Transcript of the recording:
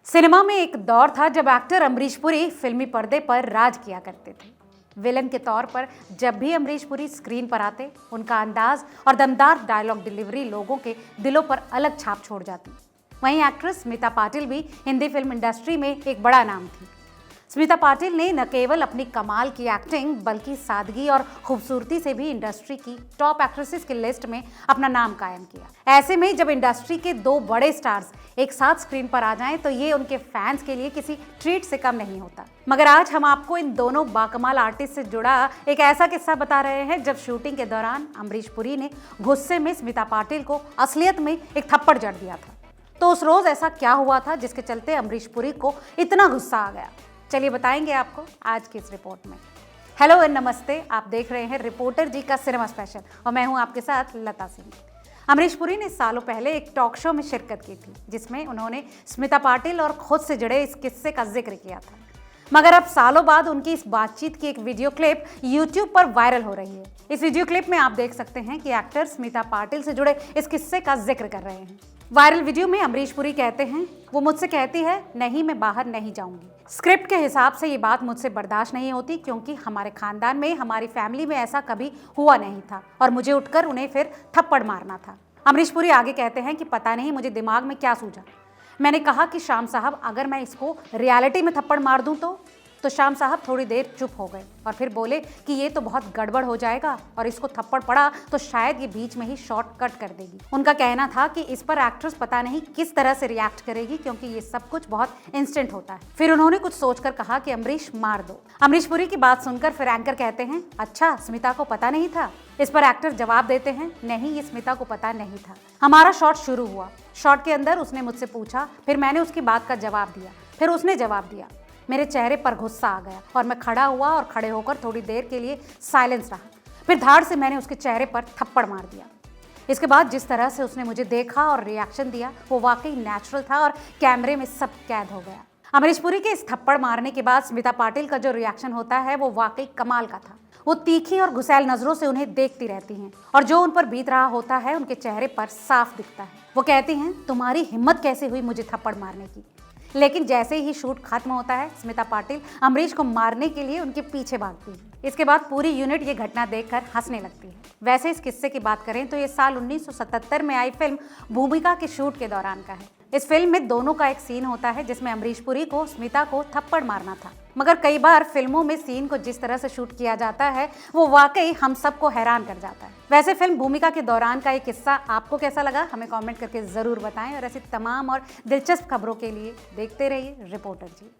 Cinema में एक दौर था जब एक्टर अमरीश पुरी फिल्मी पर्दे पर राज किया करते थे। विलन के तौर पर जब भी अमरीश पुरी स्क्रीन पर आते, उनका अंदाज और दमदार डायलॉग डिलीवरी लोगों के दिलों पर अलग छाप छोड़ जाती। वहीं एक्ट्रेस स्मिता पाटिल भी हिंदी फिल्म इंडस्ट्री में एक बड़ा नाम थी। स्मिता पाटिल ने न केवल अपनी कमाल की एक्टिंग बल्कि सादगी और खूबसूरती से भी इंडस्ट्री की टॉप एक्ट्रेसेस की लिस्ट में अपना नाम कायम किया। ऐसे में जब इंडस्ट्री के दो बड़े स्टार्स एक साथ स्क्रीन पर आ जाएं तो ये उनके फैंस के लिए किसी ट्रीट से कम नहीं होता। मगर आज हम आपको इन दोनों बाकमाल आर्टिस्ट से जुड़ा एक ऐसा किस्सा बता रहे हैं जब शूटिंग के दौरान अमरीश पुरी ने गुस्से में स्मिता पाटिल को असलियत में एक थप्पड़ जड़ दिया था। तो उस रोज ऐसा क्या हुआ था जिसके चलते अमरीश पुरी को इतना गुस्सा आ गया? चलिए बताएंगे आपको आज की इस रिपोर्ट में। हेलो एंड नमस्ते, आप देख रहे हैं रिपोर्टर जी का सिनेमा स्पेशल और मैं हूं आपके साथ लता सिंह। अमरीश पुरी ने सालों पहले एक टॉक शो में शिरकत की थी जिसमें उन्होंने स्मिता पाटिल और खुद से जुड़े इस किस्से का जिक्र किया था। मगर अब सालों बाद उनकी इस बातचीत की एक वीडियो क्लिप YouTube पर वायरल हो रही है। इस वीडियो क्लिप में आप देख सकते हैं कि एक्टर स्मिता पाटिल से जुड़े इस किस्से का जिक्र कर रहे हैं। वायरल वीडियो में अमरीश पुरी कहते हैं, वो मुझसे कहती है नहीं मैं बाहर नहीं जाऊंगी। स्क्रिप्ट के हिसाब से ये बात मुझसे बर्दाश्त नहीं होती क्योंकि हमारे खानदान में, हमारी फैमिली में ऐसा कभी हुआ नहीं था और मुझे उठकर उन्हें फिर थप्पड़ मारना था। अमरीश पुरी आगे कहते हैं कि पता नहीं मुझे दिमाग में क्या सूझा। मैंने कहा कि श्याम साहब अगर मैं इसको रियलिटी में थप्पड़ मार दूं तो श्याम साहब थोड़ी देर चुप हो गए और फिर बोले कि ये तो बहुत गड़बड़ हो जाएगा और इसको थप्पड़ पड़ा तो शायद ये बीच में ही शॉर्ट कट कर देगी। उनका कहना था कि इस पर एक्ट्रेस पता नहीं किस तरह से रिएक्ट करेगी क्योंकि ये सब कुछ बहुत इंस्टेंट होता है। फिर उन्होंने कुछ सोचकर कहा कि अमरीश मार दो। अमरीश पुरी की बात सुनकर फिर एंकर कहते हैं, अच्छा स्मिता को पता नहीं था? इस पर एक्टर जवाब देते हैं, नहीं ये स्मिता को पता नहीं था। हमारा शॉट शुरू हुआ, शॉट के अंदर उसने मुझसे पूछा, फिर मैंने उसकी बात का जवाब दिया, फिर उसने जवाब दिया। मेरे चेहरे पर गुस्सा आ गया और मैं खड़ा हुआ और खड़े होकर थोड़ी देर के लिए साइलेंस रहा। फिर धाड़ से मैंने उसके चेहरे पर थप्पड़ मार दिया। इसके बाद जिस तरह से उसने मुझे देखा और रिएक्शन दिया वो वाकई नेचुरल था और कैमरे में सब कैद हो गया। अमरीश पुरी के इस थप्पड़ मारने के बाद स्मिता पाटिल का जो रिएक्शन होता है वो वाकई कमाल का था। वो तीखी और गुस्सैल नजरों से उन्हें देखती रहती हैं और जो उन पर बीत रहा होता है उनके चेहरे पर साफ दिखता है। वो कहती हैं, तुम्हारी हिम्मत कैसे हुई मुझे थप्पड़ मारने की? लेकिन जैसे ही शूट खत्म होता है स्मिता पाटिल अमरीश को मारने के लिए उनके पीछे भागती है। इसके बाद पूरी यूनिट ये घटना देखकर हंसने लगती है। वैसे इस किस्से की बात करें तो ये साल 1977 में आई फिल्म भूमिका के शूट के दौरान का है। इस फिल्म में दोनों का एक सीन होता है जिसमें अमरीश पुरी को स्मिता को थप्पड़ मारना था। मगर कई बार फिल्मों में सीन को जिस तरह से शूट किया जाता है वो वाकई हम सबको हैरान कर जाता है। वैसे फिल्म भूमिका के दौरान का ये किस्सा आपको कैसा लगा हमें कमेंट करके जरूर बताएं और ऐसी तमाम और दिलचस्प खबरों के लिए देखते रहिए रिपोर्टर जी।